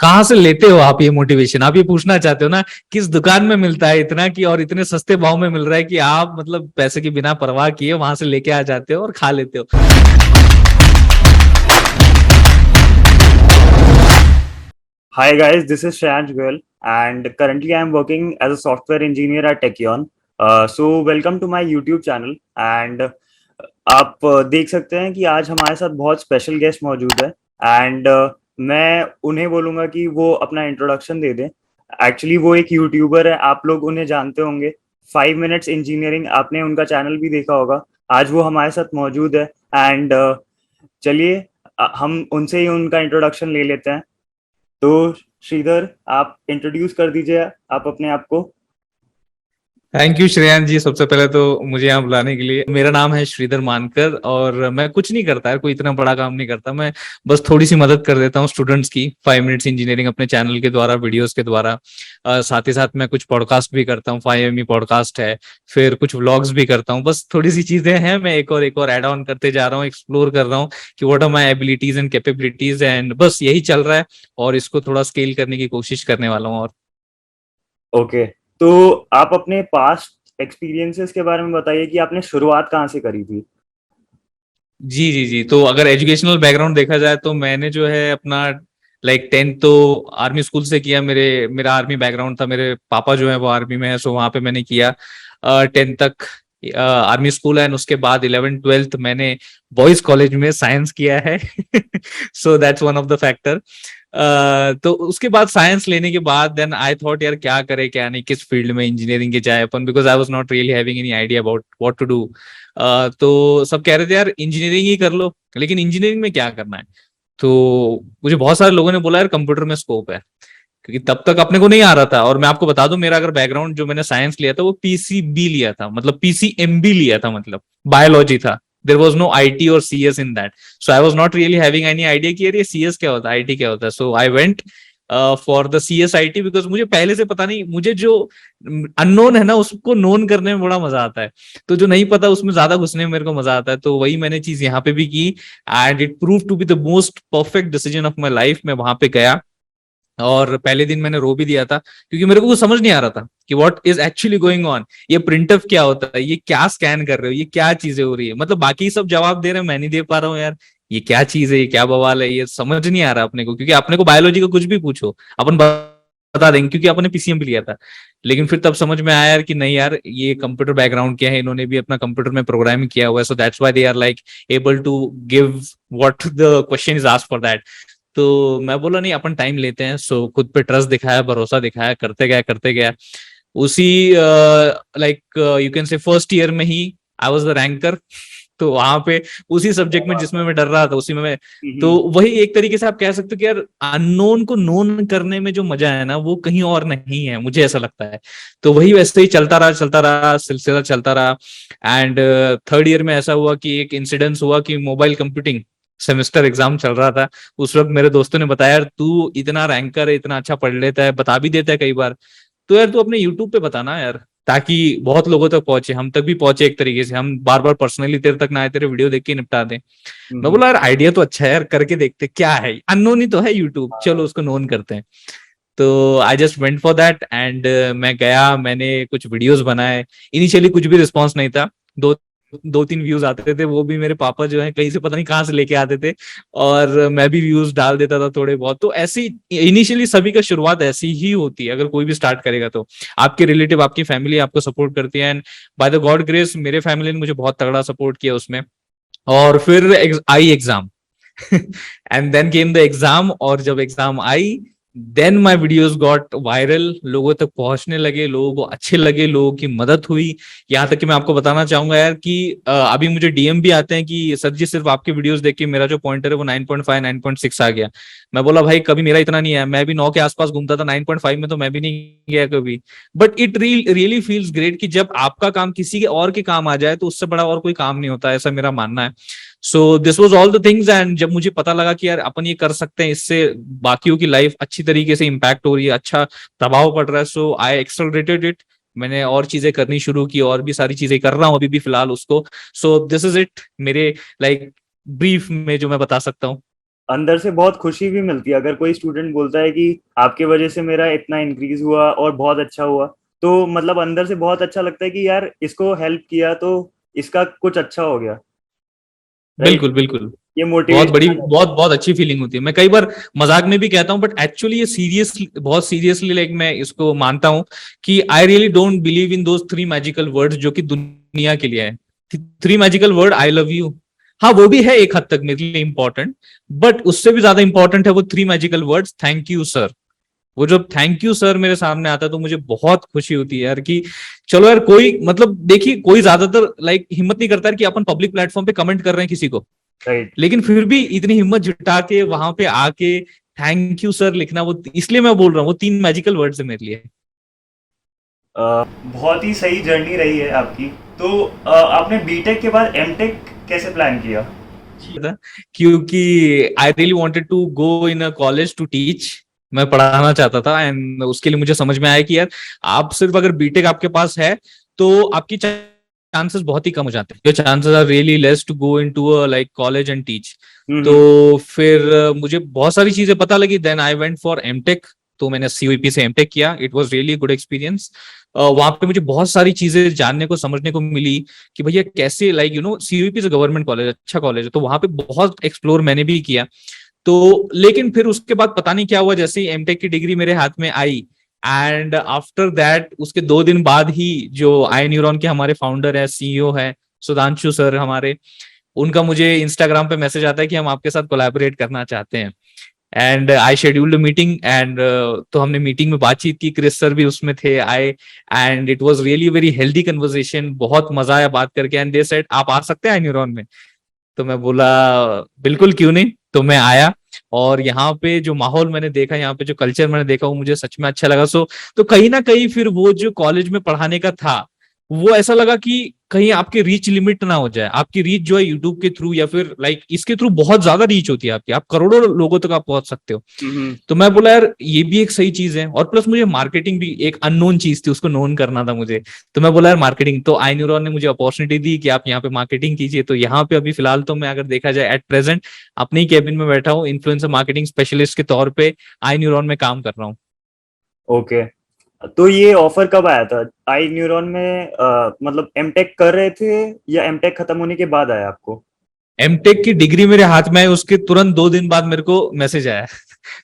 कहाँ से लेते हो आप ये मोटिवेशन? आप ये पूछना चाहते हो ना, किस दुकान में मिलता है इतना कि और इतने सस्ते भाव में मिल रहा है कि आप मतलब पैसे की बिना परवाह किए वहां से लेके आ जाते हो और खा लेते हो। Hi guys, this is Shreyansh Goyal and currently I am working as a software engineer at Techion. So welcome to my YouTube channel and आप देख सकते हैं कि आज हमारे साथ बहुत स्पेशल गेस्ट मौजूद है एंड मैं उन्हें बोलूंगा कि वो अपना इंट्रोडक्शन दे दें। एक्चुअली वो एक यूट्यूबर है, आप लोग उन्हें जानते होंगे। 5 मिनट्स इंजीनियरिंग, आपने उनका चैनल भी देखा होगा। आज वो हमारे साथ मौजूद है एंड चलिए हम उनसे ही उनका इंट्रोडक्शन ले लेते हैं। तो श्रीधर, आप इंट्रोड्यूस कर दीजिए आप अपने आप को। थैंक यू श्रेयांश जी, सबसे पहले तो मुझे यहाँ बुलाने के लिए। मेरा नाम है श्रीधर मानकर और मैं कुछ नहीं करता है, कोई इतना बड़ा काम नहीं करता। मैं बस थोड़ी सी मदद कर देता हूँ स्टूडेंट्स की 5 मिनट्स इंजीनियरिंग अपने चैनल के द्वारा, वीडियोस के द्वारा। साथ ही साथ मैं कुछ पॉडकास्ट भी करता हूँ, 5ME पॉडकास्ट है, फिर कुछ व्लॉग्स भी करता हूँ। बस थोड़ी सी चीजें हैं, मैं एक और ऐड ऑन करते जा रहा हूँ, एक्सप्लोर कर रहा हूँ कि what are my abilities and capabilities, and बस यही चल रहा है और इसको थोड़ा स्केल करने की कोशिश करने वाला हूँ। और ओके, तो आप अपने पास्ट एक्सपीरियंसेस के बारे में बताइए कि आपने शुरुआत कहाँ से करी थी। जी जी जी, तो अगर एजुकेशनल बैकग्राउंड देखा जाए तो मैंने जो है अपना 10th तो आर्मी स्कूल से किया। मेरा आर्मी बैकग्राउंड था, मेरे पापा जो है वो आर्मी में है, सो वहां पे मैंने किया 10th तक आर्मी स्कूल है। एंड उसके बाद 11th 12th मैंने बॉयज कॉलेज में साइंस किया है। So that's one of the factor. तो उसके बाद साइंस लेने के बाद देन आई थॉट यार क्या करे क्या नहीं, किस फील्ड में इंजीनियरिंग के जाए अपन, because I was not really having any idea about what to do. तो सब कह रहे थे यार इंजीनियरिंग ही कर लो, लेकिन इंजीनियरिंग में क्या करना है? तो मुझे बहुत सारे लोगों ने बोला यार कंप्यूटर में स्कोप है, क्योंकि तब तक अपने को नहीं आ रहा था। और मैं आपको बता दूं, मेरा अगर बैकग्राउंड जो मैंने साइंस लिया था वो PCB लिया था, मतलब PCMB लिया था, मतलब बायोलॉजी था। देर वॉज नो IT और CS in that. So I was not really having any idea कि यार ये CS क्या होता है, IT क्या होता है। So I went for the CSIT, because मुझे पहले से पता नहीं, मुझे जो अननोन है ना उसको नोन करने में बड़ा मजा आता है। तो जो नहीं पता उसमें ज्यादा घुसने में मेरे को मजा आता है। तो वही मैंने चीज यहाँ पे भी की and it prove to be the most perfect decision of my life. मैं वहां पे गया और पहले दिन मैंने रो भी दिया था, क्योंकि मेरे को कुछ समझ नहीं आ रहा था कि what is actually going on. ये प्रिंटफ क्या होता है, ये क्या स्कैन कर रहे हो, ये क्या चीजें हो रही है, मतलब बाकी सब जवाब दे रहे हैं, मैं नहीं दे पा रहा हूँ यार। ये क्या चीज है, ये क्या बवाल है, ये समझ नहीं आ रहा अपने को, क्योंकि अपने को बायोलॉजी का कुछ भी पूछो अपन बता देंगे, क्योंकि अपने PCM भी लिया था। लेकिन फिर तब समझ में आया यार कि नहीं यार, ये कंप्यूटर बैकग्राउंड क्या है, इन्होंने भी अपना कंप्यूटर में प्रोग्रामिंग किया हुआ है, so that's why they are like able to give what the question is asked for that. तो मैं बोला नहीं, अपन टाइम लेते हैं। सो खुद पे ट्रस्ट दिखाया, भरोसा दिखाया, करते गया। उसी you can say first year में ही आई वाज द रैंकर। तो वहां पे उसी सब्जेक्ट में जिसमें मैं डर रहा था उसी में मैं, तो वही एक तरीके से आप कह सकते हो कि यार अननोन को नोन करने में जो मजा है ना वो कहीं और नहीं है, मुझे ऐसा लगता है। तो वही वैसे ही चलता रहा, सिलसिला चलता रहा। एंड थर्ड ईयर में ऐसा हुआ कि एक इंसिडेंस हुआ कि मोबाइल कंप्यूटिंग सेमेस्टर एग्जाम चल रहा था। उस वक्त मेरे दोस्तों ने बताया यार तू इतना रैंकर है, इतना अच्छा पढ़ लेता है, बता भी देता है कई बार, तो यार तू अपने यूट्यूब पे बताना यार, ताकि बहुत लोगों तक पहुंचे, हम तक भी पहुंचे एक तरीके से, हम बार बार पर्सनली तेरे तक ना आए, तेरे वीडियो देख के निपटा दें। मैं बोला यार आइडिया तो अच्छा है यार, करके देखते क्या है, अननोन ही तो है यूट्यूब, चलो उसको नोन करते हैं। तो I just went for that and मैं गया, मैंने कुछ वीडियोस बनाए। इनिशियली कुछ भी रिस्पॉन्स नहीं था, दो दो तीन व्यूज आते थे, वो भी मेरे पापा जो है कहीं से पता नहीं कहाँ से लेके आते थे, और मैं भी व्यूज डाल देता था थोड़े बहुत। तो ऐसी इनिशियली सभी का शुरुआत ऐसी ही होती है, अगर कोई भी स्टार्ट करेगा तो आपके रिलेटिव, आपकी फैमिली आपको सपोर्ट करती है। And by the God grace मेरे फैमिली ने मुझे बहुत तगड़ा सपोर्ट किया उसमें। और फिर आई exam. And then came the exam, और जब एग्जाम आई then my videos got viral, लोगों तक पहुंचने लगे, लोगों को अच्छे लगे, लोगों की मदद हुई। यहाँ तक कि मैं आपको बताना चाहूंगा यार कि अभी मुझे DM भी आते हैं कि सर जी सिर्फ आपके वीडियोस देख के मेरा जो पॉइंटर है वो 9.5 9.6 आ गया। मैं बोला भाई कभी मेरा इतना नहीं है, मैं भी 9 के आसपास घूमता था, 9.5 में तो मैं भी नहीं गया कभी। But it really feels great कि जब आपका काम किसी के और के काम आ जाए तो उससे बड़ा और कोई काम नहीं होता, ऐसा मेरा मानना है। So this was all the things. And जब मुझे पता लगा कि यार अपन ये कर सकते हैं, इससे बाकियों की लाइफ अच्छी तरीके से इम्पैक्ट हो रही है, अच्छा प्रभाव पड़ रहा है, सो आई एक्सेलरेटेड इट। मैंने और चीजें करनी शुरू की, और भी सारी चीजें कर रहा हूँ अभी भी फिलहाल उसको। सो दिस इज इट मेरे ब्रीफ में जो मैं बता सकता हूँ। अंदर से बहुत खुशी भी मिलती है अगर कोई स्टूडेंट बोलता है कि आपके वजह से मेरा इतना इंक्रीज हुआ और बहुत अच्छा हुआ। तो मतलब अंदर से बहुत अच्छा लगता है कि यार इसको हेल्प किया तो इसका कुछ अच्छा हो गया, राइट। बिल्कुल बिल्कुल। ये बहुत बड़ी, मोटिवेशन आ जाता बहुत बहुत अच्छी फीलिंग होती है। मैं कई बार मजाक में भी कहता हूँ, बट एक्चुअली ये सीरियस, बहुत सीरियसली लाइक मैं इसको मानता हूँ कि I really don't believe in those three magical words जो कि दुनिया के लिए है। Three magical word, I love you, हाँ वो भी है एक हद तक मेरे लिए इंपॉर्टेंट, बट उससे भी ज्यादा इंपॉर्टेंट है वो three magical words, thank you sir. वो जब थैंक यू सर मेरे सामने आता है तो मुझे बहुत खुशी होती है यार कि चलो यार, कोई मतलब देखिए कोई ज्यादातर लाइक हिम्मत नहीं करता है कि अपन पब्लिक प्लेटफॉर्म पे कमेंट कर रहे हैं किसी को, है, राइट। लेकिन फिर भी इतनी हिम्मत जुटा के वहां पे आके थैंक यू सर लिखना, वो इसलिए मैं बोल रहा हूँ वो तीन मैजिकल वर्ड्स है मेरे लिए। बहुत ही सही जर्नी रही है आपकी। तो आपने बीटेक के बाद एमटेक कैसे प्लान किया? था क्योंकि I really wanted to go in a college to teach, मैं पढ़ाना चाहता था, एंड उसके लिए मुझे समझ में आया कि यार आप सिर्फ अगर बीटेक आपके पास है तो आपकी चांसेस बहुत ही कम हो जाते हैं, your chances are really less to go into a like college and teach. Hmm. तो फिर मुझे बहुत सारी चीजें पता लगी, then I went for MTech. तो मैंने सीयूईपी से एमटेक किया, it was really good experience. वहां पे मुझे बहुत सारी चीजें जानने को समझने को मिली कि भैया कैसे लाइक यू नो सीयूईपी से गवर्नमेंट कॉलेज, अच्छा कॉलेज है, तो वहां पे बहुत एक्सप्लोर मैंने भी किया। तो लेकिन फिर उसके बाद पता नहीं क्या हुआ, जैसे ही एमटेक की डिग्री मेरे हाथ में आई, एंड आफ्टर दैट उसके 2 दिन बाद ही जो आई न्यूरॉन के हमारे फाउंडर है, सीईओ है सुधांशु सर हमारे, उनका मुझे इंस्टाग्राम पे मैसेज आता है कि हम आपके साथ कोलैबोरेट करना चाहते हैं। And I scheduled meeting, and तो हमने मीटिंग में बातचीत की, क्रिस सर भी उसमें थे, आए, and it was really very healthy conversation, बहुत मजा आया बात करके। एंड दे सेड आप आ सकते हैं आई न्यूरॉन में? तो मैं बोला बिल्कुल क्यों नहीं। तो मैं आया, और यहाँ पे जो माहौल मैंने देखा, यहाँ पे जो कल्चर मैंने देखा, वो मुझे सच में अच्छा लगा। सो तो कहीं ना कहीं फिर वो जो कॉलेज में पढ़ाने का था, वो ऐसा लगा कि कहीं आपकी रीच लिमिट ना हो जाए। आपकी रीच जो है यूट्यूब के थ्रू या फिर लाइक इसके थ्रू बहुत ज्यादा रीच होती है आपकी, आप करोड़ों लोगों तक आप पहुंच सकते हो। हम्म। तो मैं बोला यार ये भी एक सही चीज है, और प्लस मुझे मार्केटिंग भी एक अननोन चीज थी, उसको नोन करना था मुझे। तो मैं बोला यार मार्केटिंग, तो आई न्यूरॉन ने मुझे अपॉर्चुनिटी दी कि आप यहाँ पे मार्केटिंग कीजिए। तो यहाँ पे अभी फिलहाल तो मैं अगर देखा जाए एट प्रेजेंट अपने ही कैबिन में बैठा हूँ, इन्फ्लुएंसर मार्केटिंग स्पेशलिस्ट के तौर पे आई न्यूरॉन में काम कर रहा हूँ। ओके। तो ये ऑफर कब आया था आई न्यूरॉन में? मतलब एमटेक कर रहे थे या एमटेक खत्म होने के बाद आया आपको? एमटेक की डिग्री मेरे हाथ में है, उसके तुरंत 2 दिन बाद मेरे को मैसेज आया।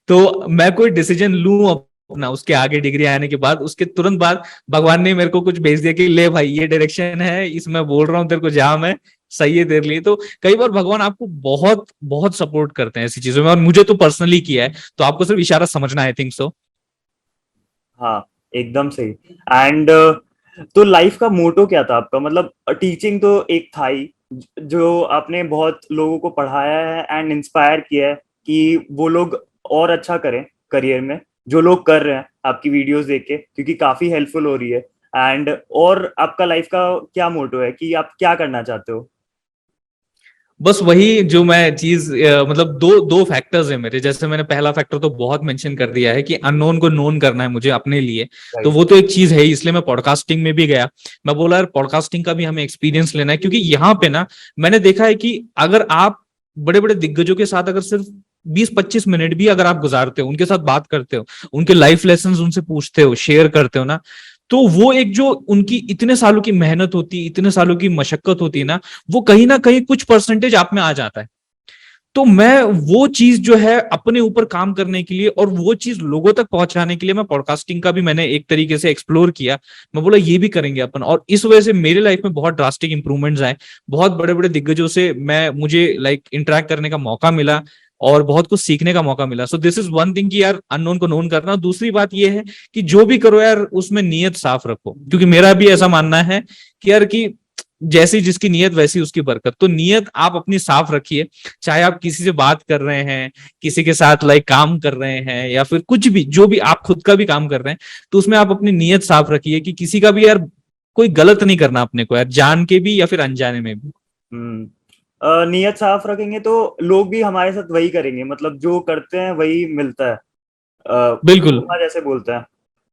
तो मैं कोई डिसीजन लूं अपना उसके आगे डिग्री आने के बाद, उसके तुरंत बाद भगवान ने मेरे को कुछ भेज दिया कि ले भाई ये डायरेक्शन है, इसमें बोल रहा हूँ तेरे को जाम है, सही है तेरे लिए। तो कई बार भगवान आपको बहुत बहुत सपोर्ट करते हैं ऐसी चीजों में, और मुझे तो पर्सनली किया है, तो आपको सिर्फ इशारा समझना है, आई थिंक सो। हाँ, एकदम सही। एंड तो लाइफ का मोटो क्या था आपका? मतलब टीचिंग तो एक था ही, जो आपने बहुत लोगों को पढ़ाया है एंड इंस्पायर किया है कि वो लोग और अच्छा करें करियर में, जो लोग कर रहे हैं आपकी वीडियोस देख के, क्योंकि काफी हेल्पफुल हो रही है। एंड और आपका लाइफ का क्या मोटो है कि आप क्या करना चाहते हो? बस वही जो मैं चीज मतलब दो दो फैक्टर्स है मेरे, जैसे मैंने पहला फैक्टर तो बहुत मेंशन कर दिया है कि अननोन को नोन करना है मुझे अपने लिए। तो राइट। वो तो एक चीज है, इसलिए मैं पॉडकास्टिंग में भी गया। मैं बोला यार पॉडकास्टिंग का भी हमें एक्सपीरियंस लेना है, क्योंकि यहाँ पे ना मैंने देखा है कि अगर आप बड़े बड़े दिग्गजों के साथ अगर सिर्फ 20-25 मिनट भी अगर आप गुजारते हो, उनके साथ बात करते हो, उनके लाइफ लेसन उनसे पूछते हो, शेयर करते हो ना, तो वो एक जो उनकी इतने सालों की मेहनत होती है, इतने सालों की मशक्कत होती है ना कहीं कुछ परसेंटेज आप में आ जाता है। तो मैं वो चीज जो है अपने ऊपर काम करने के लिए और वो चीज लोगों तक पहुंचाने के लिए मैं पॉडकास्टिंग का भी मैंने एक तरीके से एक्सप्लोर किया। मैं बोला ये भी करेंगे अपन, और इस वजह से मेरे लाइफ में बहुत ड्रास्टिक इंप्रूवमेंट्स आए। बहुत बड़े बड़े दिग्गजों से मुझे लाइक इंटरेक्ट करने का मौका मिला, और बहुत कुछ सीखने का मौका मिला। So this is one thing कि यार अननोन को नोन करना। दूसरी बात ये है कि जो भी करो यार उसमें नीयत साफ रखो, क्योंकि मेरा भी ऐसा मानना है कि यार कि जैसी जिसकी नीयत वैसी उसकी बरकत। तो नीयत आप अपनी साफ रखिए, चाहे आप किसी से बात कर रहे हैं, किसी के साथ लाइक काम कर रहे हैं, या फिर कुछ भी जो भी आप खुद का भी काम कर रहे हैं, तो उसमें आप अपनी नीयत साफ रखिए कि किसी का भी यार कोई गलत नहीं करना अपने को, यार जान के भी या फिर अनजाने में भी। हम्म। नीयत साफ रखेंगे तो लोग भी हमारे साथ वही करेंगे, मतलब जो करते हैं वही मिलता है। बिल्कुल जैसे बोलते हैं।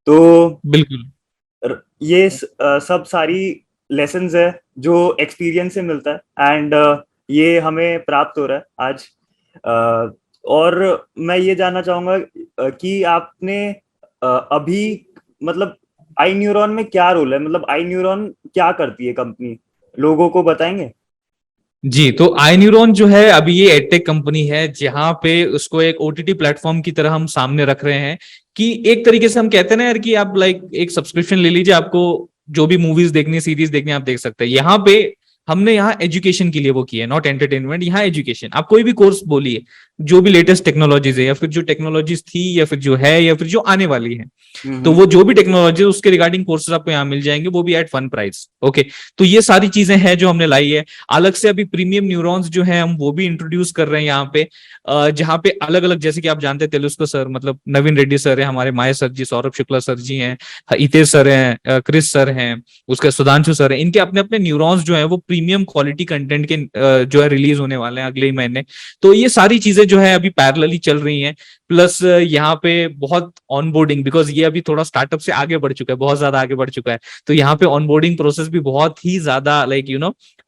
तो बिल्कुल। ये सब सारी लेसन्स है जो एक्सपीरियंस से मिलता है, एंड ये हमें प्राप्त हो रहा है आज। और मैं ये जानना चाहूंगा कि आपने अभी मतलब आई न्यूरॉन में क्या रोल है, मतलब आई न्यूरॉन क्या करती है कंपनी, लोगों को बताएंगे? जी, तो आई न्यूरॉन जो है अभी ये एडटेक कंपनी है जहां पे उसको एक ओटीटी प्लेटफॉर्म की तरह हम सामने रख रहे हैं कि एक तरीके से हम कहते हैं ना यार कि आप लाइक एक सब्सक्रिप्शन ले लीजिए, आपको जो भी मूवीज देखनी सीरीज देखनी आप देख सकते हैं। यहाँ पे हमने यहाँ एजुकेशन के लिए वो किया है, नॉट एंटरटेनमेंट, यहाँ एजुकेशन। आप कोई भी कोर्स बोलिए, जो भी लेटेस्ट टेक्नोलॉजीज है या फिर जो टेक्नोलॉजीज थी या फिर जो है या फिर जो आने वाली है, तो वो जो भी टेक्नोलॉजी है उसके रिगार्डिंग कोर्सेज आपको यहाँ मिल जाएंगे, वो भी एट फन प्राइस। ओके, तो ये सारी चीजें हैं जो हमने लाई है। अलग से अभी प्रीमियम न्यूरॉन्स जो है हम वो भी इंट्रोड्यूस कर रहे हैं यहाँ पे, जहाँ पे अलग अलग, जैसे कि आप जानते हैं तेलुस्को सर, मतलब नवीन रेड्डी सर है हमारे, माया सर जी, सौरभ शुक्ला सर जी हैं, हितेश सर हैं, क्रिस सर हैं, उसके सुधांशु सर हैं, इनके अपने अपने न्यूरॉन्स जो है वो प्रीमियम क्वालिटी कंटेंट के जो है रिलीज होने वाले हैं अगले ही महीने। तो ये सारी चीजें जो है अभी पैरेलली चल रही हैं। प्लस यहाँ पे बहुत ऑनबोर्डिंग, बिकॉज ये अभी थोड़ा स्टार्टअप से आगे बढ़ चुका है, बहुत ज्यादा आगे बढ़ चुका है, तो यहाँ पे ऑनबोर्डिंग प्रोसेस भी बहुत ही ज्यादा लाइक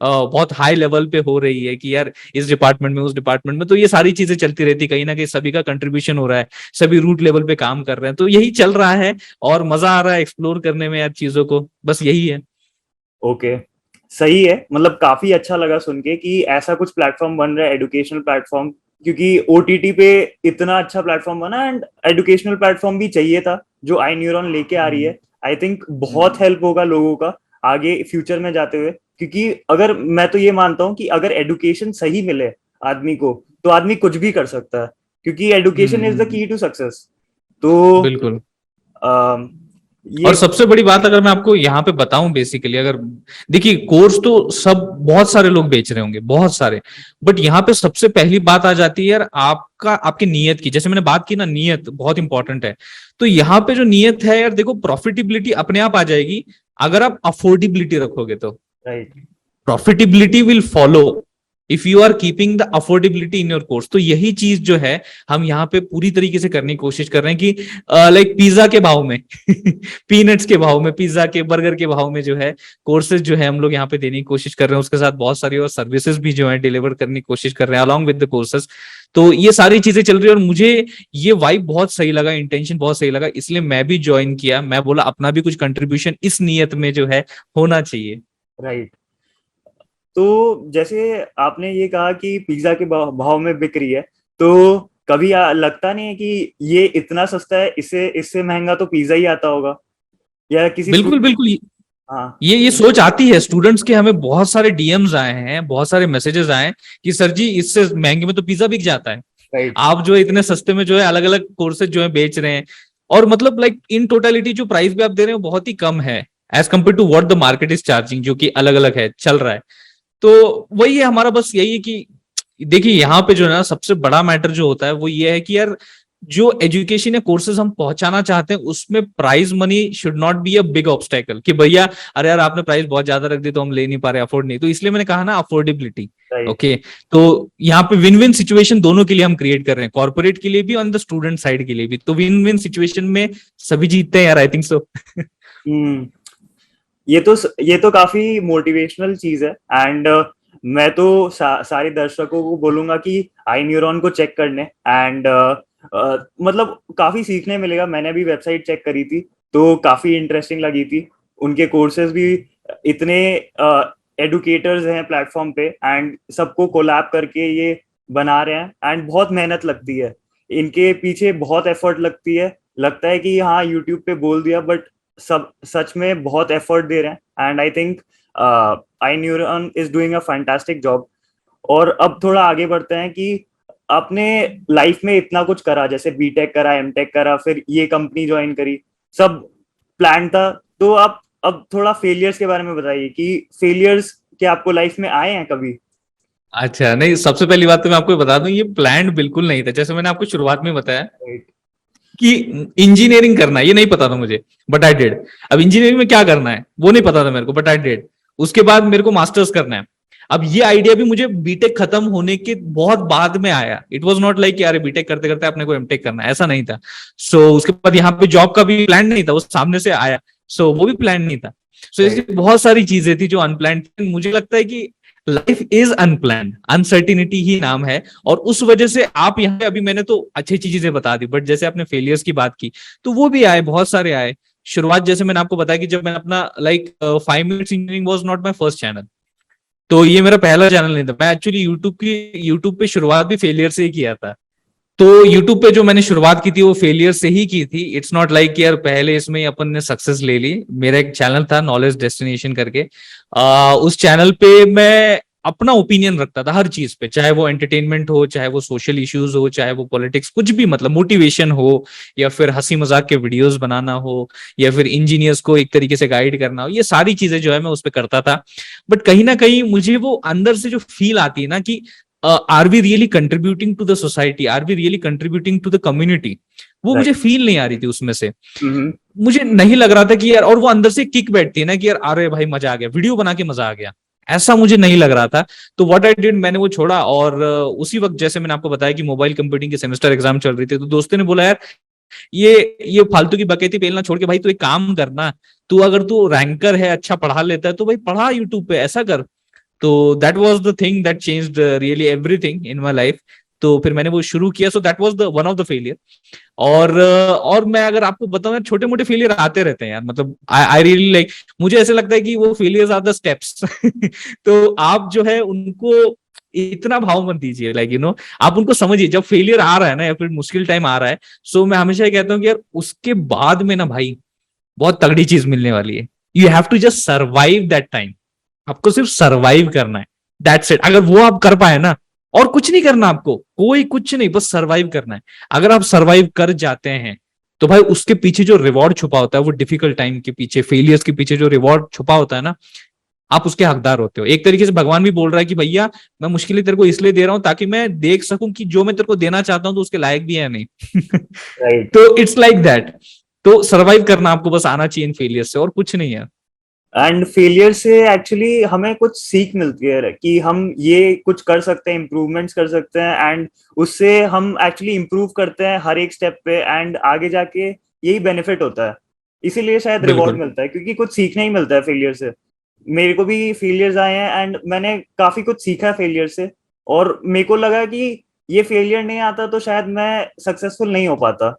बहुत हाई लेवल पे हो रही है कि यार इस डिपार्टमेंट में उस डिपार्टमेंट में, तो ये सारी चीजें चलती रहती, कहीं ना कहीं सभी का कंट्रीब्यूशन हो रहा है, सभी रूट लेवल पे काम कर रहे हैं, तो यही चल रहा है और मजा आ रहा है एक्सप्लोर करने में यार चीजों को, बस यही है। ओके, सही है। मतलब काफी अच्छा लगा सुन के कि ऐसा कुछ प्लेटफॉर्म बन रहा है, एजुकेशनल प्लेटफॉर्म, क्योंकि ओटीटी पे इतना अच्छा प्लेटफॉर्म बना, एंड एजुकेशनल प्लेटफॉर्म भी चाहिए था जो आई न्यूरॉन लेके आ रही है। आई थिंक बहुत हेल्प होगा लोगों का आगे फ्यूचर में जाते हुए, क्योंकि अगर मैं तो ये मानता हूँ कि अगर एडुकेशन सही मिले आदमी को, तो आदमी कुछ भी कर सकता है, क्योंकि education is the key to success. तो बिल्कुल। ये और सबसे बड़ी बात अगर मैं आपको यहाँ पे बताऊं, बेसिकली अगर देखिए, कोर्स तो सब बहुत सारे लोग बेच रहे होंगे, बहुत सारे, बट यहाँ पे सबसे पहली बात आ जाती है यार आपका, आपकी नीयत की। जैसे मैंने बात की ना, नीयत बहुत इंपॉर्टेंट है। तो यहाँ पे जो नीयत है यार, देखो प्रॉफिटेबिलिटी अपने आप आ जाएगी अगर आप अफोर्डेबिलिटी रखोगे तो। Right. Profitability will follow if you are keeping the affordability in your course. तो यही चीज जो है हम यहाँ पे पूरी तरीके से करने की कोशिश कर रहे हैं कि लाइक पिज्जा के भाव में पीनट्स के भाव में, पिज्जा के बर्गर के भाव में जो है कोर्सेज जो है हम लोग यहाँ पे देने की कोशिश कर रहे हैं। उसके साथ बहुत सारी और सर्विसेज भी जो है डिलीवर करने की कोशिश कर रहे हैं अलॉन्ग विद द कोर्सेज। तो ये सारी चीजें चल रही है और मुझे ये वाइब बहुत सही लगा, इंटेंशन बहुत सही लगा, इसलिए मैं भी ज्वाइन किया। मैं बोला अपना भी कुछ कंट्रीब्यूशन इस नियत में जो है होना चाहिए। राइट। तो जैसे आपने ये कहा कि पिज्जा के भाव में बिक रही है, तो कभी लगता नहीं है कि ये इतना सस्ता है, इससे इससे महंगा तो पिज्जा ही आता होगा, या किसी बिल्कुल बिल्कुल, हाँ। ये सोच आती है स्टूडेंट्स के, हमें बहुत सारे डीएम्स आए हैं, बहुत सारे मैसेजेस आए हैं कि सर जी इससे महंगे में तो पिज्जा बिक जाता है, राइट। आप जो है इतने सस्ते में जो है अलग अलग कोर्सेज जो है बेच रहे हैं। और मतलब लाइक इन टोटलिटी जो प्राइस भी आप दे रहे हो बहुत ही कम है as compare to what the market is charging, जो कि अलग अलग है, चल रहा है। तो वही है हमारा, बस यही है कि देखिए यहाँ पे जो है ना सबसे बड़ा मैटर जो होता है वो ये है कि यार जो एजुकेशन या कोर्सेज हम पहुंचाना चाहते हैं उसमें price money should not be a big obstacle कि भैया अरे यार आपने प्राइस बहुत ज्यादा रख दी तो हम ले नहीं पा रहे, अफोर्ड नहीं। तो इसलिए मैंने कहा ना अफोर्डेबिलिटी। राइट। ओके, तो यहाँ पे विन विन सिचुएशन दोनों के लिए हम क्रिएट कर रहे हैं, कॉर्पोरेट के लिए भी और द स्टूडेंट साइड के लिए भी। तो विन विन सिचुएशन में सभी जीतते हैं यार, आई थिंक सो। हम्म। ये तो काफी मोटिवेशनल चीज है, एंड मैं तो सारे दर्शकों को बोलूंगा कि आई न्यूरॉन को चेक करने, एंड मतलब काफी सीखने मिलेगा। मैंने भी वेबसाइट चेक करी थी तो काफी इंटरेस्टिंग लगी थी। उनके कोर्सेज भी इतने एडुकेटर्स हैं प्लेटफॉर्म पे, एंड सबको कोलैब करके ये बना रहे हैं, एंड बहुत मेहनत लगती है इनके पीछे, बहुत एफर्ट लगती है। लगता है कि हाँ यूट्यूब पे बोल दिया, बट सब सच में बहुत एफर्ट दे रहे हैं, and I think I neuron is doing a fantastic job. और अब थोड़ा आगे बढ़ते हैं कि आपने लाइफ में इतना कुछ करा, जैसे बीटेक करा, एमटेक करा, फिर ये कंपनी ज्वाइन करी, सब प्लान था। तो आप अब थोड़ा फेलियर्स के बारे में बताइए कि फेलियर्स क्या आपको लाइफ में आए हैं कभी? अच्छा, नहीं सबसे पहली बात तो मैं आपको बता दूं ये प्लान बिल्कुल नहीं था। जैसे मैंने आपको शुरुआत में बताया राइट। कि इंजीनियरिंग करना है, ये नहीं पता था मुझे, बट आई डिड। अब इंजीनियरिंग में क्या करना है वो नहीं पता था मेरे को, बट आई डिड। उसके बाद मेरे को मास्टर्स करना है। अब ये आइडिया भी मुझे बीटेक खत्म होने के बहुत बाद में आया। इट वाज नॉट लाइक यार बीटेक करते करते अपने को एमटेक करना है, ऐसा नहीं था। उसके बाद यहाँ पे जॉब का भी प्लान नहीं था, वो सामने से आया। वो भी प्लान नहीं था। ऐसी बहुत सारी चीजें थी जो अनप्लान्ड थी। मुझे लगता है कि लाइफ इज अनप्लान्ड, अनसर्टिनिटी ही नाम है। और उस वजह से आप यहाँ पे, अभी मैंने तो अच्छी अच्छी चीजें बता दी, बट जैसे आपने फेलियर्स की बात की तो वो भी आए, बहुत सारे आए। शुरुआत जैसे मैंने आपको बताया कि जब मैंने अपना 5 minutes engineering was not my first channel, तो ये मेरा पहला चैनल नहीं था। मैं एक्चुअली यूट्यूब पे शुरुआत भी फेलियर से ही किया था। तो यूट्यूब पे जो मैंने शुरुआत की थी वो फेलियर से ही की थी। इट्स नॉट लाइक यार पहले इसमें ही अपन ने सक्सेस ले ली। मेरा एक चैनल था नॉलेज डेस्टिनेशन करके, उस चैनल पे मैं अपना ओपिनियन रखता था हर चीज पे, चाहे वो एंटरटेनमेंट हो, चाहे वो सोशल इश्यूज हो, चाहे वो पॉलिटिक्स, कुछ भी, मतलब मोटिवेशन हो, या फिर हंसी मजाक के वीडियोस बनाना हो, या फिर इंजीनियर्स को एक तरीके से गाइड करना हो, ये सारी चीजें जो है मैं उस पर करता था। बट कहीं ना कहीं मुझे वो अंदर से जो फील आती है ना कि are we really contributing to the society, are we really contributing to the community, वो मुझे राइट। फील नहीं आ रही थी उसमें से। हम्म। मुझे नहीं लग रहा था कि यार, और वो अंदर से किक बैठती है ना कि यार अरे भाई मजा आ गया, वीडियो बना के मजा आ गया, ऐसा मुझे नहीं लग रहा था। तो व्हाट आई डिड, मैंने वो छोड़ा। और उसी वक्त जैसे मैंने आपको बताया कि मोबाइल कंप्यूटिंग के सेमेस्टर एग्जाम चल रही थी, तो दोस्तों ने बोला यार ये ये फालतू की बकैती पेलना छोड़ के भाई तू एक काम करना, तू अगर तू रैंकर है, अच्छा पढ़ा लेता है, तो भाई पढ़ा यूट्यूब पे, ऐसा कर। तो that was the thing that changed really everything in my life. तो फिर मैंने वो शुरू किया। So that was the one of the failure. और मैं अगर आपको बताऊं यार, छोटे मोटे फेलियर आते रहते हैं यार, मतलब आई रियली लाइक, मुझे ऐसे लगता है कि वो फेलियर्स आर द स्टेप्स। तो आप जो है उनको इतना भाव मत दीजिए, लाइक आप उनको समझिए। जब फेलियर आ रहा है ना, या फिर मुश्किल टाइम आ रहा है, सो मैं हमेशा ये कहता हूँ कि यार उसके बाद में ना भाई बहुत तगड़ी चीज मिलने वाली है। You have to just survive that time. आपको सिर्फ सरवाइव करना है, दैट्स इट। अगर वो आप कर पाए ना, और कुछ नहीं करना आपको, कोई कुछ नहीं, बस सरवाइव करना है। अगर आप सरवाइव कर जाते हैं तो भाई उसके पीछे जो रिवॉर्ड छुपा होता है, वो डिफिकल्ट टाइम के पीछे, फेलियर्स के पीछे जो रिवॉर्ड छुपा होता है ना, आप उसके हकदार होते हो। एक तरीके से भगवान भी बोल रहा है कि भैया मैं मुश्किलें तेरे को इसलिए दे रहा हूं ताकि मैं देख सकूं कि जो मैं तेरे को देना चाहता हूं तो उसके लायक भी है नहीं। राइट। तो इट्स लाइक दैट। तो सरवाइव करना आपको बस आना चाहिए इन फेलियर से, और कुछ नहीं है। एंड फेलियर से एक्चुअली हमें कुछ सीख मिलती है कि हम ये कुछ कर सकते हैं, इम्प्रूवमेंट्स कर सकते हैं, एंड उससे हम एक्चुअली इम्प्रूव करते हैं हर एक स्टेप पे, एंड आगे जाके यही बेनिफिट होता है। इसीलिए शायद रिवॉर्ड बिल्कुल। मिलता है, क्योंकि कुछ सीखना ही मिलता है फेलियर से। मेरे को भी फेलियर्स आए हैं एंड मैंने काफी कुछ सीखा है फेलियर से, और मेरे को लगा कि ये फेलियर नहीं आता तो शायद मैं सक्सेसफुल नहीं हो पाता,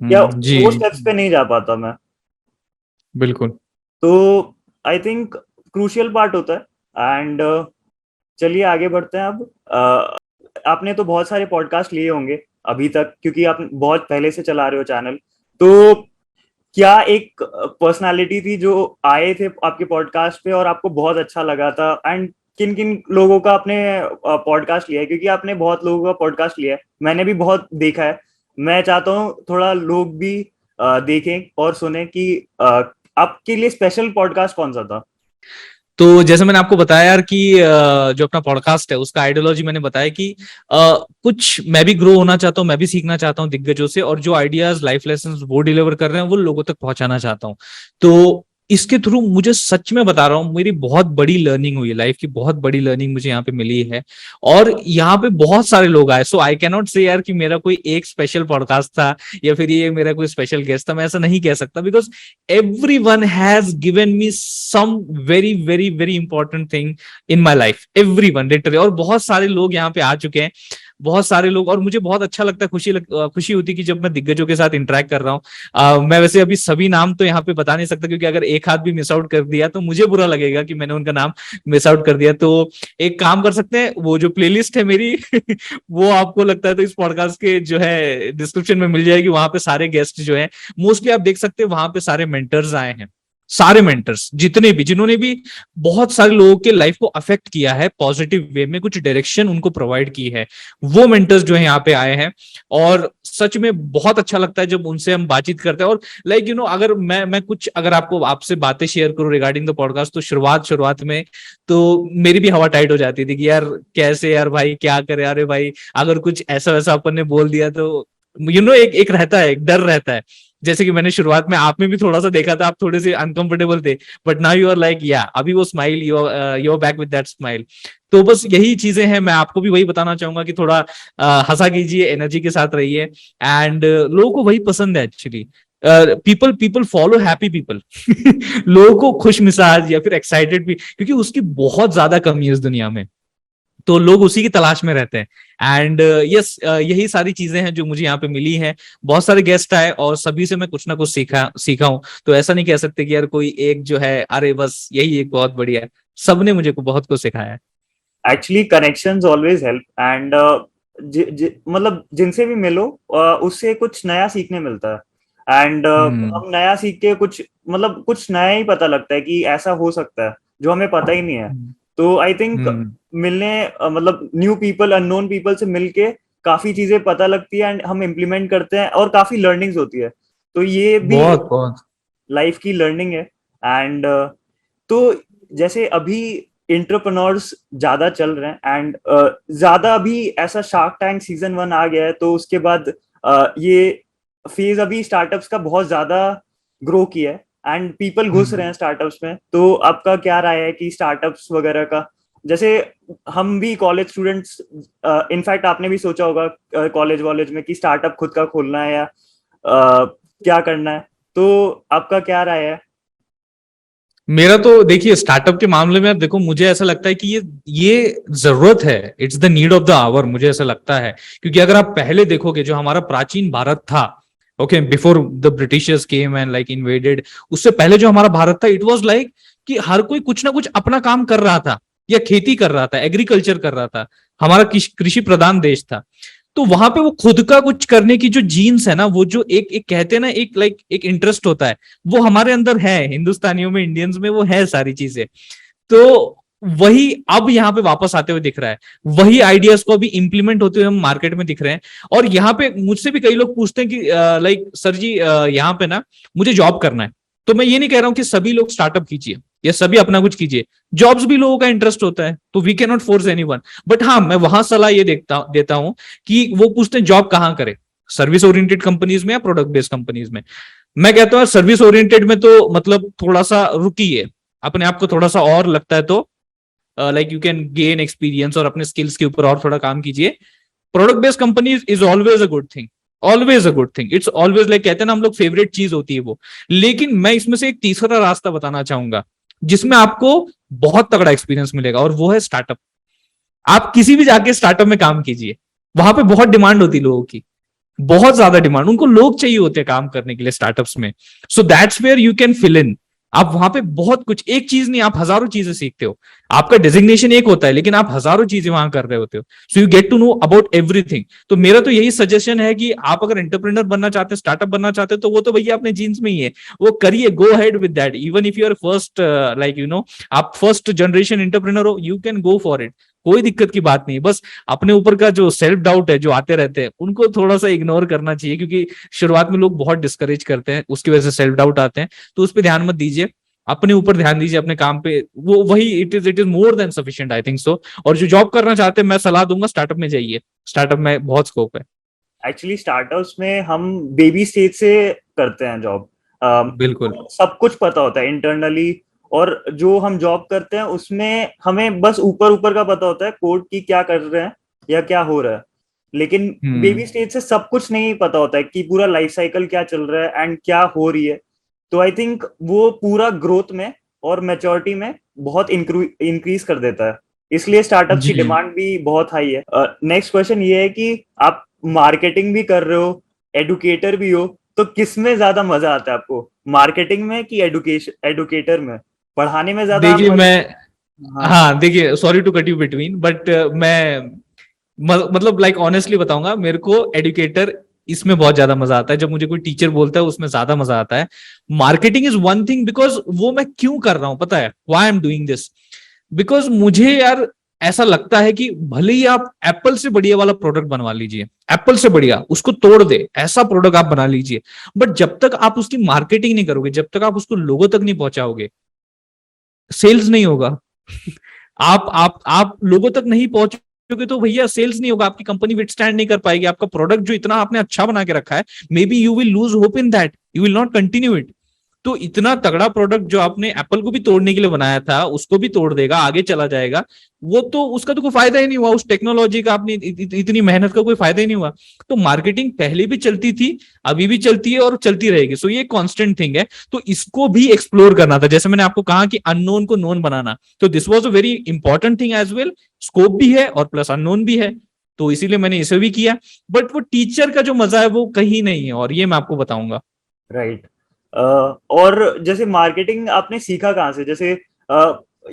या जी। वो स्टेप्स पे नहीं जा पाता मैं। बिल्कुल। तो आई थिंक क्रूशियल पार्ट होता है। एंड चलिए आगे बढ़ते हैं अब। आपने तो बहुत सारे पॉडकास्ट लिए होंगे अभी तक, क्योंकि आप बहुत पहले से चला रहे हो चैनल। तो क्या एक पर्सनालिटी थी जो आए थे आपके पॉडकास्ट पे और आपको बहुत अच्छा लगा था, एंड किन किन लोगों का आपने पॉडकास्ट लिया है? क्योंकि आपने बहुत लोगों का पॉडकास्ट लिया है, मैंने भी बहुत देखा है। मैं चाहता हूँ थोड़ा लोग भी देखें और सुने कि आपके लिए स्पेशल पॉडकास्ट कौन सा था। तो जैसे मैंने आपको बताया यार कि जो अपना पॉडकास्ट है उसका आइडियोलॉजी मैंने बताया कि कुछ मैं भी ग्रो होना चाहता हूँ, मैं भी सीखना चाहता हूँ दिग्गजों से, और जो आइडियाज, लाइफ लेसन वो डिलीवर कर रहे हैं वो लोगों तक पहुंचाना चाहता हूँ। तो इसके थ्रू मुझे सच में बता रहा हूँ, मेरी बहुत बड़ी लर्निंग हुई है, लाइफ की बहुत बड़ी लर्निंग मुझे यहाँ पे मिली है। और यहाँ पे बहुत सारे लोग आए। सो आई कैन नॉट से यार कि मेरा कोई एक स्पेशल पॉडकास्ट था, या फिर ये मेरा कोई स्पेशल गेस्ट था, मैं ऐसा नहीं कह सकता। Because everyone has given me some very very very important thing in my life, everyone literally। और बहुत सारे लोग यहाँ पे आ चुके हैं, बहुत सारे लोग, और मुझे बहुत अच्छा लगता है, खुशी होती है कि जब मैं दिग्गजों के साथ इंटरेक्ट कर रहा हूँ। मैं वैसे अभी सभी नाम तो यहाँ पे बता नहीं सकता, क्योंकि अगर एक हाथ भी मिस आउट कर दिया तो मुझे बुरा लगेगा कि मैंने उनका नाम मिस आउट कर दिया। तो एक काम कर सकते हैं, वो जो प्लेलिस्ट है मेरी वो आपको लगता है तो इस पॉडकास्ट के जो है डिस्क्रिप्शन में मिल जाएगी। वहां पे सारे गेस्ट जो है मोस्टली आप देख सकते हैं, वहां पे सारे मेंटर्स आए हैं। सारे मेंटर्स जितने भी, जिन्होंने भी बहुत सारे लोगों के लाइफ को अफेक्ट किया है पॉजिटिव वे में, कुछ डायरेक्शन उनको प्रोवाइड की है, वो मेंटर्स जो है यहाँ पे आए हैं। और सच में बहुत अच्छा लगता है जब उनसे हम बातचीत करते हैं। और लाइक अगर मैं कुछ, अगर आपको आपसे बातें शेयर करूं रिगार्डिंग द पॉडकास्ट, तो शुरुआत में तो मेरी भी हवा टाइट हो जाती थी कि यार कैसे यार भाई क्या करे, अरे भाई अगर कुछ ऐसा वैसा अपन ने बोल दिया तो एक रहता है, एक डर रहता है। जैसे कि मैंने शुरुआत में आप में भी थोड़ा सा देखा था, आप थोड़े से अनकंफर्टेबल थे, but now you are like yeah अभी वो smile, you are back with that smile. तो बस यही चीजें हैं। मैं आपको भी वही बताना चाहूंगा कि थोड़ा हंसा कीजिए, एनर्जी के साथ रहिए, एंड लोगों को वही पसंद है actually. People people follow happy people. लोगों को खुश मिजाज या फिर एक्साइटेड भी, क्योंकि उसकी बहुत ज्यादा कमी है इस दुनिया में, तो लोग उसी की तलाश में रहते हैं। एंड यस, यही सारी चीजें हैं जो मुझे यहाँ पे मिली हैं। बहुत सारे गेस्ट आए और सभी से मैं कुछ ना कुछ सीखा हूँ। तो ऐसा नहीं कह सकते कि यार कोई एक जो है अरे बस यही एक बहुत बढ़िया है, सबने मुझे बहुत कुछ सिखाया है। Actually connections always help, and मतलब जिनसे भी मिलो उससे कुछ नया सीखने मिलता है। एंड हम्म। हम नया सीख के कुछ मतलब कुछ नया ही पता लगता है कि ऐसा हो सकता है जो हमें पता ही नहीं है। तो आई थिंक हम्म। मिलने मतलब न्यू पीपल, अननोन पीपल से मिलके काफी चीजें पता लगती है एंड हम इम्प्लीमेंट करते हैं और काफी लर्निंग्स होती है। तो ये भी बहुत बहुत। लाइफ की लर्निंग है। एंड तो जैसे अभी इंटरप्रेन्योर्स ज्यादा चल रहे हैं एंड ज्यादा अभी ऐसा शार्क टैंक सीजन 1 आ गया है, तो उसके बाद ये फेज अभी स्टार्टअप्स का बहुत ज्यादा ग्रो किया है एंड पीपल घुस रहे हम्म। हैं स्टार्टअप्स में। तो आपका क्या राय है कि स्टार्टअप्स वगैरह का, जैसे हम भी कॉलेज स्टूडेंट्स, इनफैक्ट आपने भी सोचा होगा कॉलेज वॉलेज में कि स्टार्टअप खुद का खोलना है या क्या करना है, तो आपका क्या राय है? मेरा तो देखिए स्टार्टअप के मामले में देखो, मुझे ऐसा लगता है कि ये जरूरत है, it's the need of the hour, मुझे ऐसा लगता है। क्योंकि अगर आप पहले देखोगे जो हमारा प्राचीन भारत था, okay, before the Britishers came and like invaded, उससे पहले जो हमारा भारत था, इट वाज लाइक कि हर कोई कुछ ना कुछ अपना काम कर रहा था, या खेती कर रहा था, एग्रीकल्चर कर रहा था। हमारा कृषि प्रधान देश था। तो वहां पे वो खुद का कुछ करने की जो जीन्स है ना, वो जो एक एक कहते हैं ना, एक लाइक एक इंटरेस्ट होता है, वो हमारे अंदर है, हिंदुस्तानियों में, इंडियंस में वो है सारी चीजें। तो वही अब यहाँ पे वापस आते हुए दिख रहा है। वही आइडियाज को अभी इंप्लीमेंट होते हुए हम मार्केट में दिख रहे हैं। और यहाँ पे मुझसे भी कई लोग पूछते हैं कि लाइक सर जी, यहाँ पे ना मुझे जॉब करना है। तो मैं ये नहीं कह रहा हूँ कि सभी लोग स्टार्टअप कीजिए या सभी अपना कुछ कीजिए। जॉब्स भी लोगों का इंटरेस्ट होता है, तो we can not force anyone. But हाँ, मैं वहां सलाह ये देता हूँ कि वो पूछते हैं जॉब कहाँ करे, सर्विस ओरिएंटेड कंपनीज में या प्रोडक्ट बेस्ड कंपनीज में। मैं कहता हूँ सर्विस ओरिएंटेड में तो मतलब थोड़ा सा रुकिए, अपने आप को थोड़ा सा और लगता है तो like you can gain experience और अपने स्किल्स के ऊपर और थोड़ा काम कीजिए। Product based company is always a good thing, always a good thing, it's always like कहते हैं ना हम लोग, फेवरेट चीज होती है वो। लेकिन मैं इसमें से एक तीसरा रास्ता बताना चाहूंगा जिसमें आपको बहुत तगड़ा एक्सपीरियंस मिलेगा, और वो है स्टार्टअप। आप किसी भी जाके स्टार्टअप में काम कीजिए, वहां पे बहुत डिमांड होती है लोगों की, बहुत ज्यादा डिमांड, उनको लोग चाहिए होते हैं काम करने के लिए स्टार्टअप्स में। So that's where you can fill in. आप वहां पे बहुत कुछ, एक चीज नहीं, आप हजारों चीजें सीखते हो। आपका डेजिग्नेशन एक होता है, लेकिन आप हजारों चीजें वहां कर रहे होते हो। So you get to know about everything. तो मेरा तो यही सजेशन है कि आप अगर एंटरप्रेन्योर बनना चाहते हैं, स्टार्टअप बनना चाहते हैं, तो वो तो भैया अपने जीन्स में ही है, वो करिए, go ahead with that. Even if you are first, like you know, आप फर्स्ट जनरेशन एंटरप्रेन्योर हो, you can go for it. कोई दिक्कत की बात नहीं। बस अपने ऊपर का जो सेल्फ डाउट है जो आते रहते हैं, उनको थोड़ा सा इग्नोर करना चाहिए, क्योंकि शुरुआत में लोग बहुत डिस्करेज करते हैं, उसकी वजह से सेल्फ डाउट आते हैं। तो उस पर ध्यान मत दीजिए, अपने ऊपर ध्यान दीजिए, अपने काम पे। वो वही, it is more than sufficient, I think so. और जो जॉब करना चाहते हैं, मैं सलाह दूंगा स्टार्टअप में जाइए, स्टार्टअप में बहुत स्कोप है। एक्चुअली स्टार्टअप्स में हम बेबी स्टेज से करते हैं जॉब, बिल्कुल। सब कुछ पता होता है इंटरनली। और जो हम जॉब करते हैं उसमें हमें बस ऊपर ऊपर का पता होता है कोड की क्या कर रहे हैं या क्या हो रहा है। लेकिन हम्म। बेबी स्टेज से सब कुछ नहीं पता होता है कि पूरा लाइफ साइकिल क्या चल रहा है एंड क्या हो रही है। तो आई थिंक वो पूरा ग्रोथ में और मेच्योरिटी में बहुत इंक्रीज कर देता है। इसलिए स्टार्टअप्स की जी। डिमांड भी बहुत हाई है। नेक्स्ट क्वेश्चन ये है कि आप मार्केटिंग भी कर रहे हो, एडुकेटर भी हो, तो किस में ज्यादा मजा आता है आपको, मार्केटिंग में कि एडुकेटर में? पढ़ाने में ज्यादा आप देखिए मजा? मैं, हाँ। हाँ देखिए, sorry to cut you between, but मैं मतलब लाइक ऑनेस्टली बताऊंगा, मेरे को एडुकेटर इसमें बहुत ज्यादा मजा आता है। जब मुझे कोई टीचर बोलता है उसमें ज्यादा मजा आता है। Marketing is one thing, because वो मैं क्यों कर रहा हूं पता है, why I am doing this. Because मुझे यार ऐसा लगता है कि भले ही आप एप्पल से बढ़िया वाला प्रोडक्ट बनवा लीजिए, एप्पल से बढ़िया उसको तोड़ दे ऐसा प्रोडक्ट आप बना लीजिए, बट जब तक आप उसकी मार्केटिंग नहीं करोगे, जब तक आप उसको लोगों तक नहीं पहुंचाओगे, सेल्स नहीं होगा। आप लोगों तक नहीं पहुंचोगे तो भैया सेल्स नहीं होगा, आपकी कंपनी विथस्टैंड नहीं कर पाएगी। आपका प्रोडक्ट जो इतना आपने अच्छा बना के रखा है, may be you will lose hope in that, you will not continue it. तो इतना तगड़ा प्रोडक्ट जो आपने एप्पल को भी तोड़ने के लिए बनाया था उसको भी तोड़ देगा, आगे चला जाएगा, वो तो उसका तो कोई फायदा ही नहीं हुआ, उस टेक्नोलॉजी का आपने इतनी मेहनत का कोई फायदा ही नहीं हुआ। तो मार्केटिंग पहले भी चलती थी, अभी भी चलती है और चलती रहेगी, सो ये कांस्टेंट थिंग है। तो इसको भी एक्सप्लोर करना था, जैसे मैंने आपको कहा कि अननोन को नोन बनाना, तो this was a very important thing as well. Scope भी है और प्लस अननोन भी है, तो इसीलिए मैंने इसे भी किया। बट वो टीचर का जो मजा है वो कहीं नहीं है, और ये मैं आपको बताऊंगा। राइट। और जैसे मार्केटिंग आपने सीखा कहाँ से? जैसे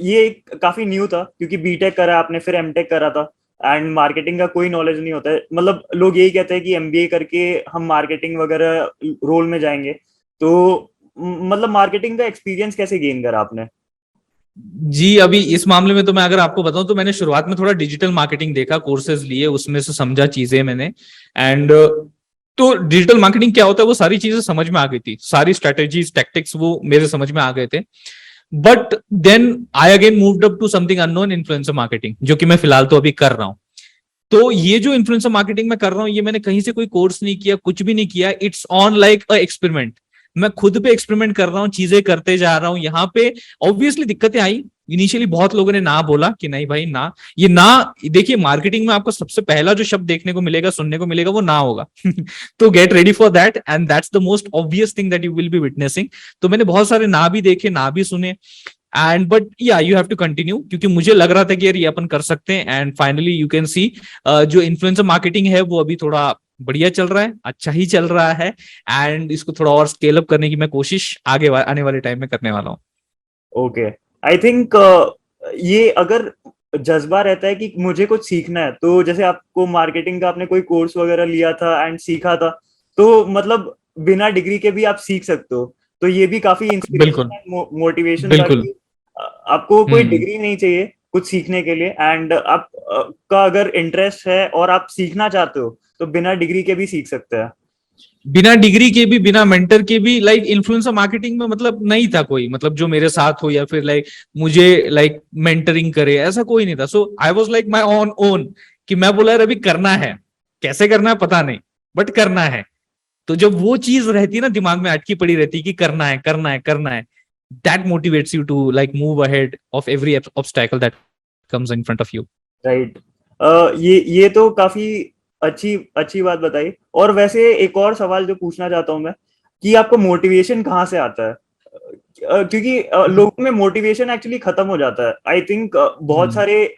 ये काफी न्यू था क्योंकि बीटेक करा आपने, फिर एमटेक करा था, एंड मार्केटिंग का कोई नॉलेज नहीं होता है। मतलब लोग यही कहते हैं कि एमबीए करके हम मार्केटिंग वगैरह रोल में जाएंगे। तो मतलब मार्केटिंग का एक्सपीरियंस कैसे गेन करा आपने? जी, अभी इस मामले में तो मैं अगर आपको बताऊं तो मैंने शुरुआत में थोड़ा डिजिटल मार्केटिंग देखा, कोर्सेज लिए, उसमें से समझा चीजें मैंने। एंड तो डिजिटल मार्केटिंग क्या होता है वो सारी चीजें समझ में आ गई थी, सारी स्ट्रेटेजीज टैक्टिक्स वो मेरे समझ में आ गए थे। But then I again moved up to something unknown, influencer marketing, जो कि मैं फिलहाल तो अभी कर रहा हूँ। तो ये जो इन्फ्लुएंसर मार्केटिंग मैं कर रहा हूँ, ये मैंने कहीं से कोई कोर्स नहीं किया, कुछ भी नहीं किया, it's on like a experiment. मैं खुद पे एक्सपेरिमेंट कर रहा हूँ, चीजें करते जा रहा हूँ। यहाँ पे ऑब्वियसली दिक्कतें आई, इनिशियली बहुत लोगों ने ना बोला कि नहीं भाई ना, ये ना। देखिए मार्केटिंग में आपको सबसे पहला जो शब्द देखने को मिलेगा, सुनने को मिलेगा, वो ना होगा। तो get ready for that, and that's the most obvious thing that you will be witnessing. तो मैंने बहुत सारे ना भी देखे, ना भी सुने, एंड बट या यू हैव टू कंटिन्यू, क्योंकि मुझे लग रहा था कि यार ये अपन कर सकते हैं। And finally you can see जो इन्फ्लुएंसर मार्केटिंग है वो अभी थोड़ा बढ़िया चल रहा है, अच्छा ही चल रहा है। एंड इसको थोड़ा और स्केल अप करने की मैं कोशिश आने वाले टाइम में करने वाला हूँ। ओके। आई थिंक ये अगर जज्बा रहता है कि मुझे कुछ सीखना है, तो जैसे आपको मार्केटिंग का आपने कोई कोर्स वगैरह लिया था एंड सीखा था, तो मतलब बिना डिग्री के भी आप सीख सकते हो। तो ये भी काफी बिल्कुल, इंस्पिरेशन है, मोटिवेशन था बिल्कुल। कि आपको कोई हम्म। डिग्री नहीं चाहिए कुछ सीखने के लिए, एंड आप का अगर इंटरेस्ट है और आप सीखना चाहते हो तो बिना डिग्री के भी सीख सकते हैं। बिना डिग्री के भी, बिना मेंटर के भी, लाइक इन्फ्लुएंसर मार्केटिंग में मतलब नहीं था कोई, मतलब जो मेरे साथ हो या फिर लाइक मुझे लाइक मेंटरिंग करे, ऐसा कोई नहीं था। So I was like my on own, कि मैं बोला यार अभी करना है, कैसे करना है पता नहीं, बट करना है। तो जब वो चीज रहती है ना दिमाग में अटकी पड़ी रहती है कि करना है, करना है, करना है, that motivates you to like move ahead of every obstacle that comes in front of you. Right. ये तो काफी अच्छी अच्छी बात बताई। और वैसे एक और सवाल जो पूछना चाहता हूँ मैं, कि आपको मोटिवेशन कहाँ से आता है? क्योंकि लोगों में मोटिवेशन एक्चुअली खत्म हो जाता है। आई थिंक बहुत हम्म। सारे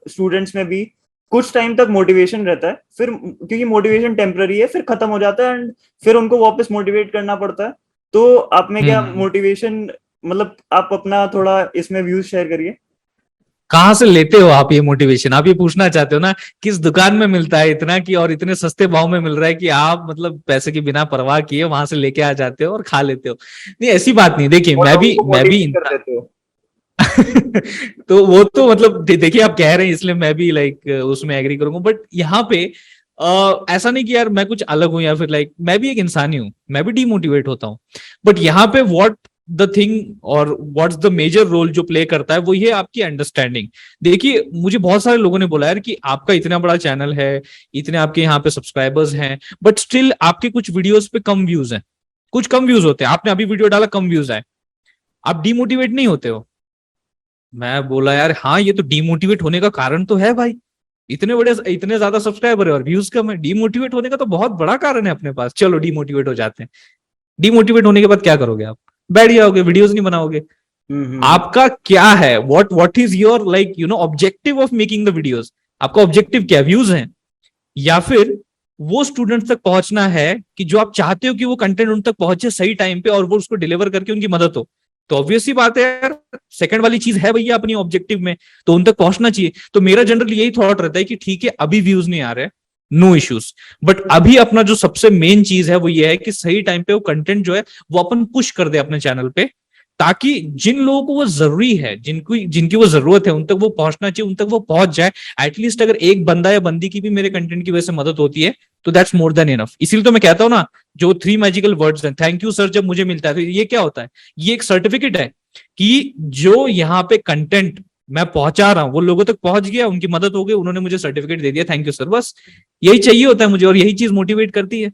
स्टूडेंट्स में भी कुछ टाइम तक मोटिवेशन रहता है, फिर क्योंकि मोटिवेशन टेम्पररी है, फिर खत्म हो जाता है, एंड फिर उनको वापस मोटिवेट करना पड़ता है। तो आप में क्या हम्म। मोटिवेशन, मतलब आप अपना थोड़ा इसमें व्यूज शेयर करिए। कहाँ से लेते हो आप ये मोटिवेशन, आप ये पूछना चाहते हो ना? किस दुकान में मिलता है इतना, कि और इतने सस्ते भाव में मिल रहा है कि आप मतलब पैसे की बिना परवाह किए वहां से लेके आ जाते हो और खा लेते हो? नहीं, ऐसी बात नहीं। देखिए और मैं लोगों भी को मैं भी मोटिवेट कर इंसान। देते हो। तो वो तो मतलब देखिए आप कह रहे हैं इसलिए मैं भी लाइक उसमें एग्री करूंगा, बट यहाँ पे ऐसा नहीं कि यार मैं कुछ अलग हूं या फिर लाइक, मैं भी एक इंसान ही हूं, मैं भी डिमोटिवेट होता हूं। बट यहाँ पे व्हाट द थिंग और व्हाट्स द मेजर रोल जो प्ले करता है वो ये आपकी अंडरस्टैंडिंग। देखिए मुझे बहुत सारे लोगों ने बोला यार कि आपका इतना बड़ा चैनल है, इतने आपके यहाँ पे सब्सक्राइबर्स हैं, बट स्टिल आपके कुछ वीडियोस पे कम व्यूज हैं, कुछ कम व्यूज होते हैं, आपने अभी वीडियो डाला कम व्यूज आए, आप डिमोटिवेट नहीं होते हो? मैं बोला यार हाँ, ये तो डिमोटिवेट होने का कारण तो है भाई, इतने बड़े इतने ज्यादा सब्सक्राइबर है और व्यूज कम है, डिमोटिवेट होने का तो बहुत बड़ा कारण है अपने पास। चलो डिमोटिवेट हो जाते हैं। डिमोटिवेट होने के बाद क्या करोगे आप? बैठ जाओगे, वीडियोस नहीं बनाओगे। हम्म। आपका क्या है, what is your like objective of making the videos? आपका ऑब्जेक्टिव क्या, व्यूज है, या फिर वो स्टूडेंट्स तक पहुंचना है कि जो आप चाहते हो कि वो कंटेंट उन तक पहुंचे सही टाइम पे और वो उसको डिलीवर करके उनकी मदद हो? तो ऑब्वियस सी बात है यार, सेकंड वाली चीज है भैया अपनी ऑब्जेक्टिव में, तो उन तक पहुंचना चाहिए। तो मेरा जनरल यही थॉट रहता है कि ठीक है अभी व्यूज नहीं आ रहे, नो इश्यूज, बट अभी अपना जो सबसे मेन चीज है वो ये है कि सही टाइम पे वो कंटेंट जो है वो अपन पुश कर दे अपने चैनल पे, ताकि जिन लोगों को वो जरूरी है, जिनकी जिनकी वो जरूरत है, उन तक वो पहुंचना चाहिए, उन तक वो पहुंच जाए। एटलीस्ट अगर एक बंदा या बंदी की भी मेरे कंटेंट की वजह से मदद होती है तो दैट्स मोर देन इनफ। इसीलिए तो मैं कहता हूं ना, जो 3 मैजिकल वर्ड्स हैं, थैंक यू सर, जब मुझे मिलता है तो ये क्या होता है? ये एक सर्टिफिकेट है कि जो यहाँ पे कंटेंट मैं पहुंचा रहा हूं वो लोगों तक पहुंच गया, उनकी मदद हो गई, उन्होंने मुझे सर्टिफिकेट दे दिया, थैंक यू सर। बस यही चाहिए होता है मुझे, और यही चीज मोटिवेट करती है।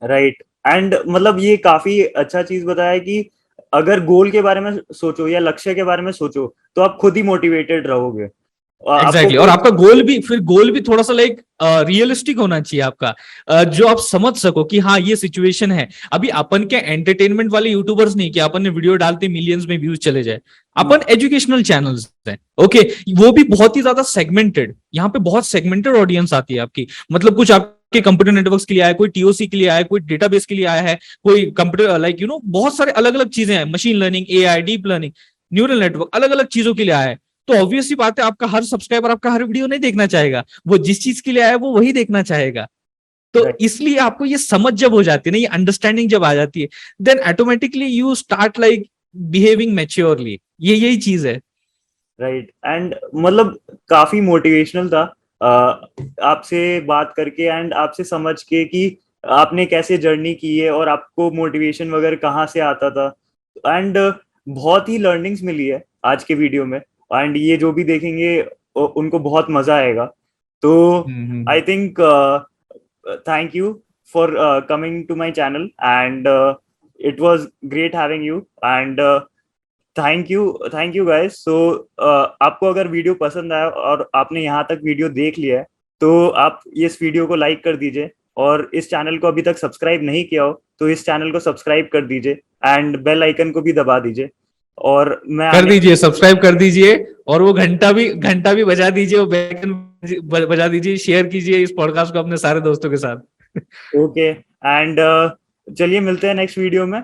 राइट। एंड मतलब ये काफी अच्छा चीज बताया कि अगर गोल के बारे में सोचो या लक्ष्य के बारे में सोचो तो आप खुद ही मोटिवेटेड रहोगे। एग्जैक्टली, और आपका गोल भी थोड़ा सा लाइक रियलिस्टिक होना चाहिए आपका, जो आप समझ सको कि हाँ ये सिचुएशन है। अभी अपन के एंटरटेनमेंट वाले यूट्यूबर्स नहीं कि अपन ने वीडियो डालते मिलियंस में व्यूज चले जाए, अपन एजुकेशनल चैनल्स हैं। ओके, वो भी बहुत ही ज्यादा सेगमेंटेड, यहाँ पे बहुत सेगमेंटेड ऑडियंस आती है आपकी। मतलब कुछ आपके कंप्यूटर नेटवर्क्स के लिए आया, कोई टीओसी के लिए आया, कोई डेटाबेस के लिए आया है, कोई कंप्यूटर लाइक बहुत सारे अलग अलग चीजें हैं, machine learning, AI, deep learning, neural network, अलग अलग चीजों के लिए आया है। तो ऑब्वियस सी बात है, आपका हर सब्सक्राइबर आपका हर वीडियो नहीं देखना चाहेगा, वो जिस चीज के लिए आया वो वही देखना चाहेगा। तो इसलिए आपको ये समझ जब हो जाती है ना, ये अंडरस्टैंडिंग जब आ जाती है, then automatically you start like behaving maturely. ये यही चीज है। राइट, एंड मतलब काफी मोटिवेशनल था आपसे बात करके एंड आपसे समझ के कि आपने कैसे जर्नी की है और आपको मोटिवेशन वगैरह कहाँ से आता था। एंड बहुत ही लर्निंग्स मिली है आज के वीडियो में, एंड ये जो भी देखेंगे उनको बहुत मजा आएगा। तो I think thank you for coming to my channel, and it was great having you, and thank you guys. So आपको अगर वीडियो पसंद आया और आपने यहाँ तक वीडियो देख लिया है तो आप इस वीडियो को लाइक कर दीजिए, और इस चैनल को अभी तक सब्सक्राइब नहीं किया हो तो इस चैनल को सब्सक्राइब कर दीजिए एंड बेल आइकन को भी दबा दीजिए। और मैं कर दीजिए, सब्सक्राइब कर दीजिए, और वो घंटा भी बजा दीजिए, वो बेल बजा दीजिए, शेयर कीजिए इस पॉडकास्ट को अपने सारे दोस्तों के साथ। ओके, एंड चलिए मिलते हैं नेक्स्ट वीडियो में।